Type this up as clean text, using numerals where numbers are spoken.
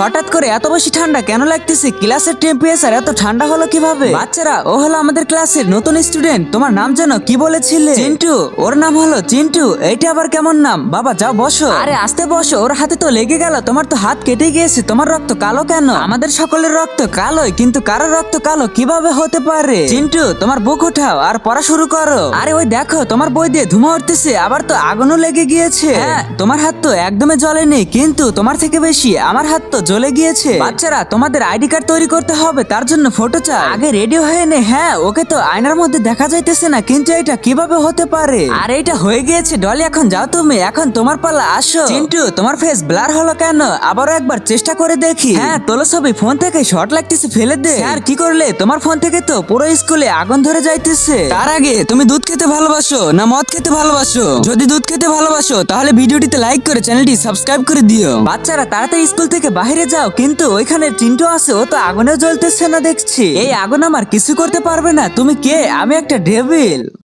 হঠাৎ করে এত বেশি ঠান্ডা কেন লাগতেছে? ক্লাসের টেম্পারেচার এত ঠান্ডা হলো কিভাবে? বাচ্চারা, ও হলো আমাদের ক্লাসের নতুন স্টুডেন্ট। তোমার নাম জানো কি বলেছিলে? চিন্টু। ওর নাম হলো চিন্টু। এইটা আবার কেমন নাম? বাবা যাও বসো। আরে আস্তে বসো, ওর হাতে তো লেগে গেল। তোমার তো হাত কেটে গিয়েছে। তোমার রক্ত কালো কেন? আমাদের সকলের রক্ত কালোই, কিন্তু কারোর রক্ত কালো কিভাবে হতে পারে? চিন্টু, তোমার বুক উঠাও আর পড়া শুরু করো। আরে ওই দেখো, তোমার বই দিয়ে ধোঁয়া উঠতেছে, আবার তো আগুনও লেগে গিয়েছে। হ্যাঁ, তোমার হাত তো একদমই জ্বলেনি, কিন্তু তোমার থেকে বেশি আমার হাত তো জ্বলে গিয়েছে। বাচ্চারা, তোমাদের আইডি কার্ড তৈরি করতে হবে, তার জন্য ফটো চাই। আগে রেডি হয়ে নে। হ্যাঁ, ওকে তো আয়নার মধ্যে দেখা যাইতেছে না, কিন্তু এটা কিভাবে হতে পারে? আর এটা হয়ে গিয়েছে। ডলি, এখন যাও তুমি, এখন তোমার পালা, আসো। চিন্টু, তোমার ফেস ব্লার হলো কেন? আবারও একবার চেষ্টা করে দেখি। হ্যাঁ, তোলো ছবি, ফোন থেকে শর্ট লাগতেছে, ফেলে দে। স্যার, কি করলে? তোমার ফোন থেকে তো পুরো স্কুলে আগুন ধরে যাইতেছে। তার আগে তুমি দুধ খেতে ভালোবাসো না মদ খেতে ভালোবাসো? যদি দুধ খেতে ভালোবাসো তাহলে ভিডিওটিতে লাইক করে চ্যানেলটি সাবস্ক্রাইব করে দিও। বাচ্চারা, তাড়াতাড়ি স্কুল থেকে বাইরে যাও। কিন্তু ওইখানে চিন্টু আছে, ও তো আগুনে জ্বলতেছে না দেখছি। এই আগুন আমার কিছু করতে পারবে না। তুমি কে? আমি একটা ডেভিল।